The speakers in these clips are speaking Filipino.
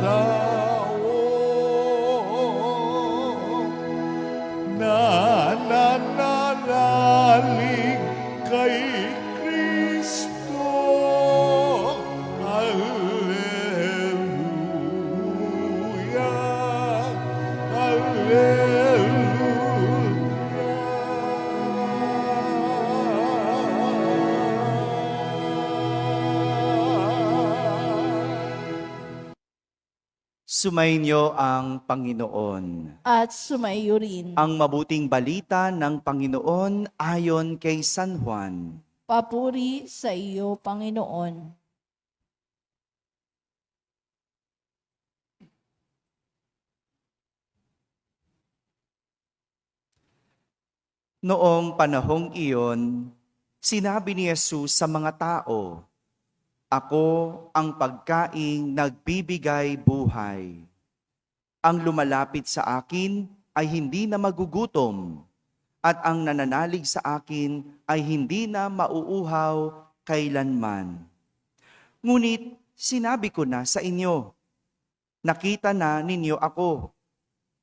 tao na nananalig kay Kristo. Alleluia, alleluia. Sumainyo ang Panginoon. At sumayo rin. Ang mabuting balita ng Panginoon ayon kay San Juan. Papuri sa iyo, Panginoon. Noong panahong iyon, sinabi ni Jesus sa mga tao, "Ako ang pagkaing nagbibigay buhay. Ang lumalapit sa akin ay hindi na magugutom, at ang nananalig sa akin ay hindi na mauuhaw kailanman. Ngunit sinabi ko na sa inyo, nakita na ninyo ako,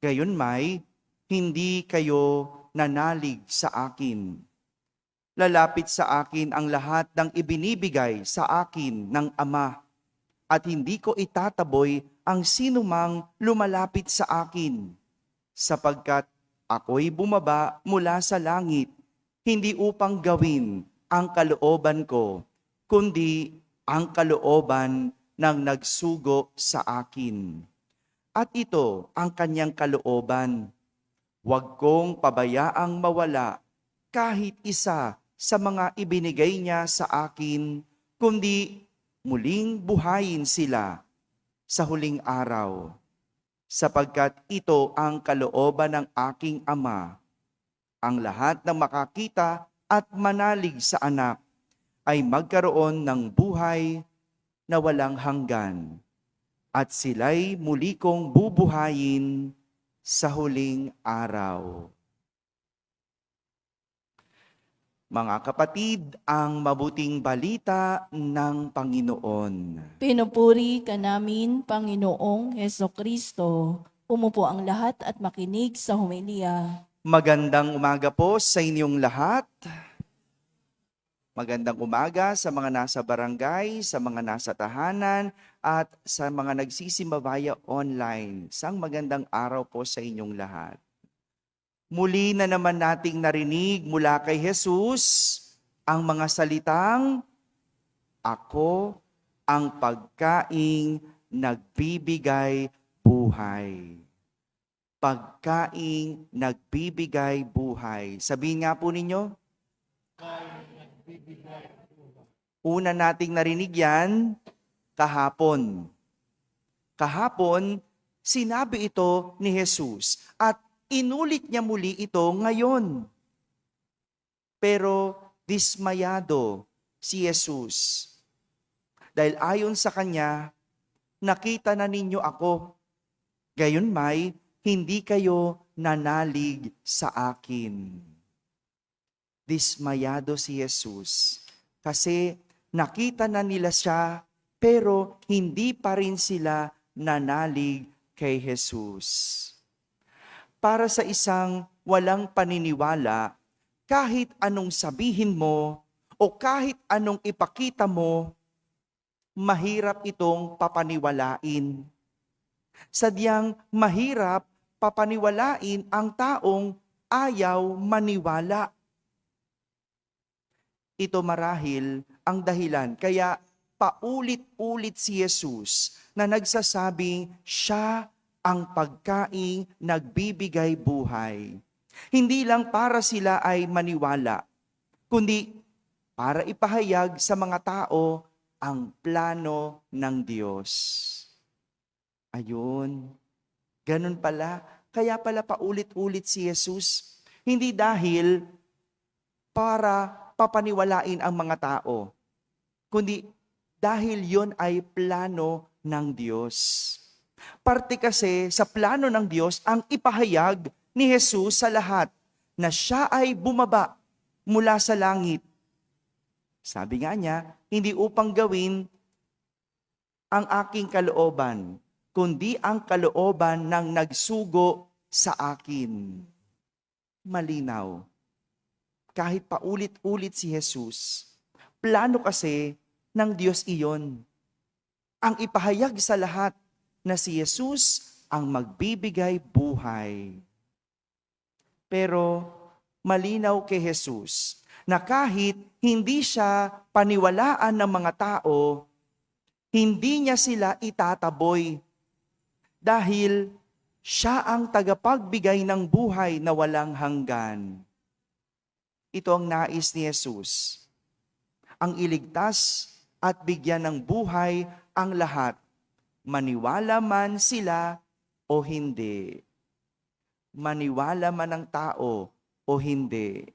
gayunmay hindi kayo nanalig sa akin. Lalapit sa akin ang lahat ng ibinibigay sa akin ng Ama, at hindi ko itataboy ang sinumang lumalapit sa akin, sapagkat ako'y bumaba mula sa langit, hindi upang gawin ang kalooban ko, kundi ang kalooban ng nagsugo sa akin. At ito ang kanyang kalooban, huwag kong pabayaang mawala kahit isa sa mga ibinigay niya sa akin, kundi muling buhayin sila sa huling araw. Sapagkat ito ang kalooban ng aking Ama, ang lahat ng makakita at manalig sa anak ay magkaroon ng buhay na walang hanggan, at sila'y muli kong bubuhayin sa huling araw." Mga kapatid, ang mabuting balita ng Panginoon. Pinupuri ka namin, Panginoong Hesukristo. Umupo ang lahat at makinig sa homilya. Magandang umaga po sa inyong lahat. Magandang umaga sa mga nasa barangay, sa mga nasa tahanan, at sa mga nagsisimba via online. Isang magandang araw po sa inyong lahat. Muli na naman nating narinig mula kay Jesus ang mga salitang, "Ako ang pagkaing nagbibigay buhay." Pagkaing nagbibigay buhay. Sabihin nga po ninyo. Una nating narinig yan kahapon. Kahapon, sinabi ito ni Jesus at inulit niya muli ito ngayon. Pero dismayado si Jesus. Dahil ayon sa kanya, nakita na ninyo ako. Gayunmay, hindi kayo nanalig sa akin. Dismayado si Jesus kasi nakita na nila siya pero hindi pa rin sila nanalig kay Jesus. Para sa isang walang paniniwala, kahit anong sabihin mo o kahit anong ipakita mo, mahirap itong papaniwalain. Sadyang mahirap papaniwalain ang taong ayaw maniwala. Ito marahil ang dahilan kaya paulit-ulit si Jesus na nagsasabing siya ang pagkaing nagbibigay buhay. Hindi lang para sila ay maniwala, kundi para ipahayag sa mga tao ang plano ng Diyos. Ayun, ganun pala. Kaya pala paulit-ulit si Jesus. Hindi dahil para papaniwalain ang mga tao, kundi dahil yon ay plano ng Diyos. Parte kasi sa plano ng Diyos ang ipahayag ni Jesus sa lahat na siya ay bumaba mula sa langit. Sabi nga niya, hindi upang gawin ang aking kalooban, kundi ang kalooban ng nagsugo sa akin. Malinaw. Kahit paulit-ulit si Jesus, plano kasi ng Diyos iyon. Ang ipahayag sa lahat na si Jesus ang magbibigay buhay. Pero malinaw kay Jesus na kahit hindi siya paniwalaan ng mga tao, hindi niya sila itataboy dahil siya ang tagapagbigay ng buhay na walang hanggan. Ito ang nais ni Jesus, ang iligtas at bigyan ng buhay ang lahat, maniwala man sila o hindi. Maniwala man ang tao o hindi.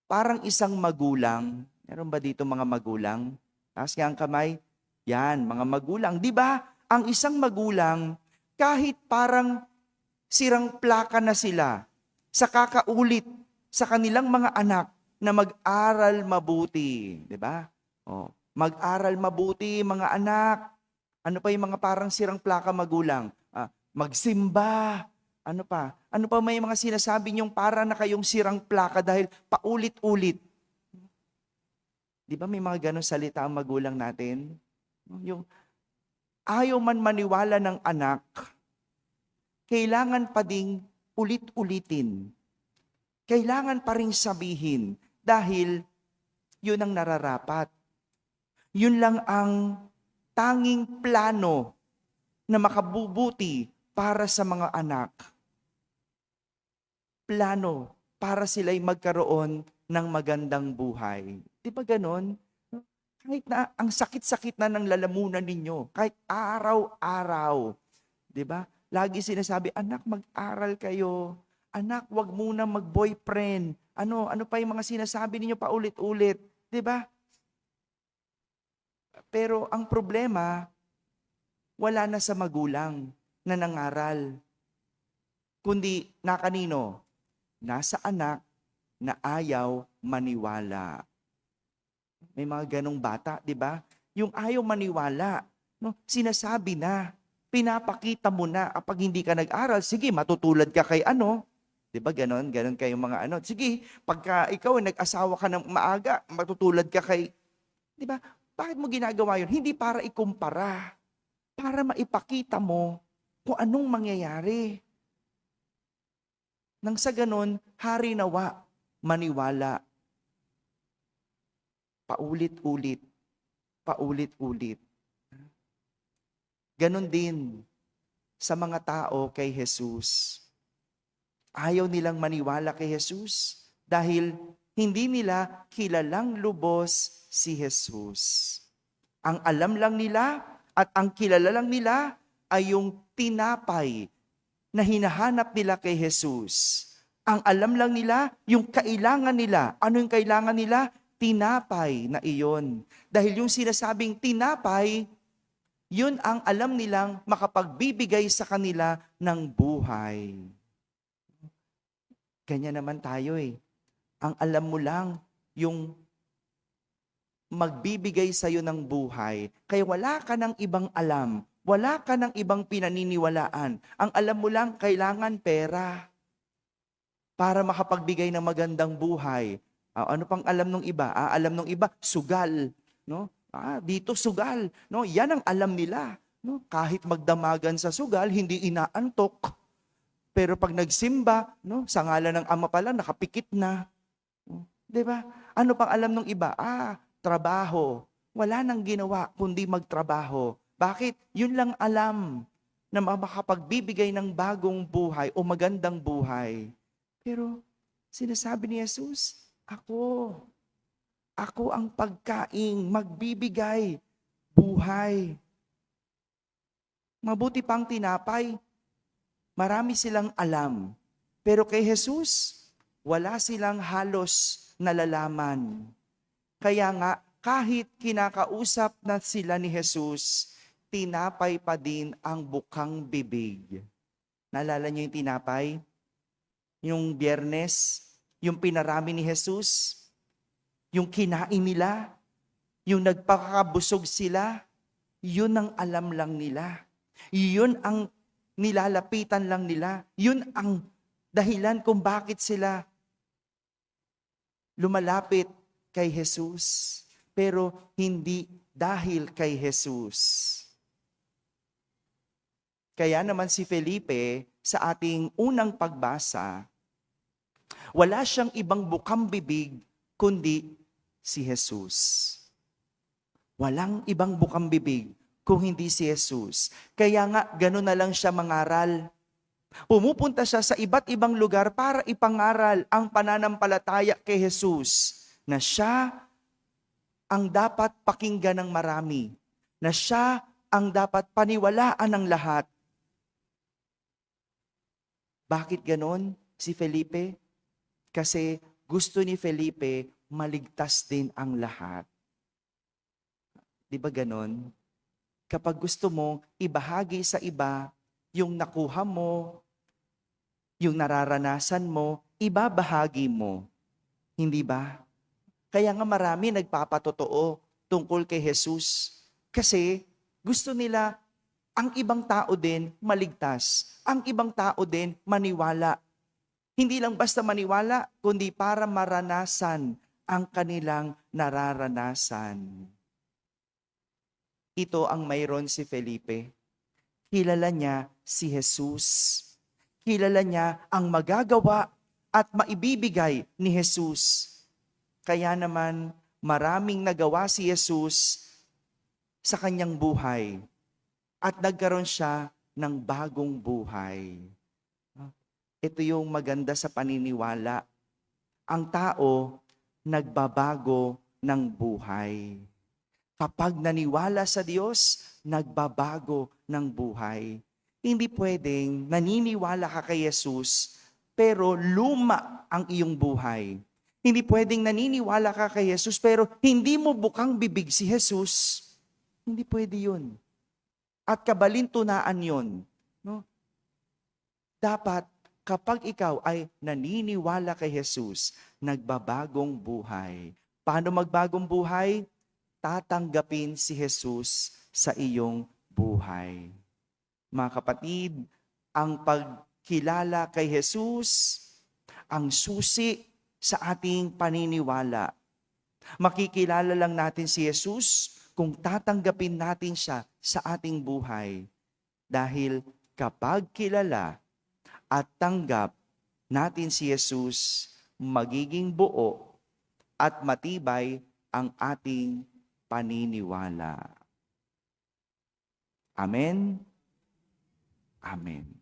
Parang isang magulang. Meron ba dito mga magulang? Taas nga ang kamay. Yan, mga magulang. Di ba? Ang isang magulang, kahit parang sirang plaka na sila, sa kakaulit sa kanilang mga anak na mag-aral mabuti. Di ba? Oh, mag-aral mabuti, mga anak. Ano pa yung mga parang sirang plaka magulang? Magsimba. Ano pa? Ano pa may mga sinasabi niyong para na kayong sirang plaka dahil paulit-ulit? Di ba may mga ganong salita ang magulang natin? Yung ayaw man maniwala ng anak, kailangan pa ding ulit-ulitin. Kailangan pa rin sabihin dahil yun ang nararapat. Yun lang ang tanging plano na makabubuti para sa mga anak. Plano para sila'y magkaroon ng magandang buhay. Di ba ganon? Kahit na ang sakit-sakit na ng lalamunan ninyo, kahit araw-araw, di ba? Lagi sinasabi, anak, mag-aral kayo. Anak, wag muna mag-boyfriend. Ano pa yung mga sinasabi ninyo paulit-ulit, di ba? Pero ang problema, wala na sa magulang na nangaral. Kundi na kanino? Nasa anak na ayaw maniwala. May mga ganong bata, di ba? Yung ayaw maniwala, no? Sinasabi na, pinapakita mo na, kapag hindi ka nag-aral, sige, matutulad ka kay ano. Di ba ganon? Ganon kayong mga ano. Sige, pagka ikaw nag-asawa ka ng maaga, matutulad ka kay... Di ba? Bakit mo ginagawa yun? Hindi para ikumpara. Para maipakita mo kung anong mangyayari. Nang sa ganon, hari nawa, maniwala. Paulit-ulit. Paulit-ulit. Ganon din sa mga tao kay Jesus. Ayaw nilang maniwala kay Jesus dahil hindi nila kilalang lubos si Jesus. Ang alam lang nila at ang kilala lang nila ay yung tinapay na hinahanap nila kay Jesus. Ang alam lang nila, yung kailangan nila. Ano yung kailangan nila? Tinapay na iyon. Dahil yung sinasabing tinapay, yun ang alam nilang makapagbibigay sa kanila ng buhay. Ganyan naman tayo eh. Ang alam mo lang, yung magbibigay sa'yo ng buhay. Kaya wala ka ng ibang alam. Wala ka ng ibang pinaniniwalaan. Ang alam mo lang, kailangan pera para makapagbigay ng magandang buhay. Ano pang alam ng iba? Alam ng iba, sugal. No? Dito sugal. No? Yan ang alam nila. No? Kahit magdamagan sa sugal, hindi inaantok. Pero pag nagsimba, no, sa ngalan ng Ama pala, nakapikit na. Di ba? Ano pang alam ng iba? Trabaho. Wala nang ginawa kundi magtrabaho. Bakit? Yun lang alam na makapagbibigay ng bagong buhay o magandang buhay. Pero sinasabi ni Jesus, ako ang pagkaing magbibigay buhay. Mabuti pang tinapay. Marami silang alam. Pero kay Jesus, wala silang halos nalalaman. Kaya nga, kahit kinakausap na sila ni Jesus, tinapay pa din ang bukang bibig. Naalala niyo yung tinapay? Yung Biyernes, yung pinarami ni Jesus, yung kinain nila, yung nagpakabusog sila, yun ang alam lang nila. Yun ang nilalapitan lang nila. Yun ang dahilan kung bakit sila lumalapit kay Jesus. Pero hindi dahil kay Jesus. Kaya naman si Felipe, sa ating unang pagbasa, wala siyang ibang bukang bibig kundi si Jesus. Walang ibang bukang bibig kung hindi si Jesus. Kaya nga, gano'n na lang siya mangaral. Pumupunta siya sa iba't ibang lugar para ipangaral ang pananampalataya kay Jesus, na siya ang dapat pakinggan ng marami, na siya ang dapat paniwalaan ng lahat. Bakit ganon si Felipe? Kasi gusto ni Felipe maligtas din ang lahat. Di ba ganon? Kapag gusto mo ibahagi sa iba yung nakuha mo, yung nararanasan mo, ibabahagi mo. Hindi ba? Kaya nga marami nagpapatotoo tungkol kay Jesus. Kasi gusto nila ang ibang tao din maligtas. Ang ibang tao din maniwala. Hindi lang basta maniwala, kundi para maranasan ang kanilang nararanasan. Ito ang mayroon si Felipe. Kilala niya si Jesus. Kilala niya ang magagawa at maibibigay ni Jesus. Kaya naman maraming nagawa si Jesus sa kanyang buhay. At nagkaroon siya ng bagong buhay. Ito yung maganda sa paniniwala. Ang tao nagbabago ng buhay. Kapag naniwala sa Diyos, nagbabago ng buhay. Hindi pwedeng naniniwala ka kay Jesus, pero luma ang iyong buhay. Hindi pwedeng naniniwala ka kay Jesus, pero hindi mo bukang bibig si Jesus. Hindi pwede yun. At kabalintunaan yon, no? Dapat kapag ikaw ay naniniwala kay Jesus, nagbabagong buhay. Paano magbagong buhay? Tatanggapin si Jesus sa iyong buhay. Mga kapatid, ang pagkilala kay Jesus, ang susi sa ating paniniwala. Makikilala lang natin si Jesus kung tatanggapin natin siya sa ating buhay. Dahil kapag kilala at tanggap natin si Jesus, magiging buo at matibay ang ating paniniwala. Amen? Amen.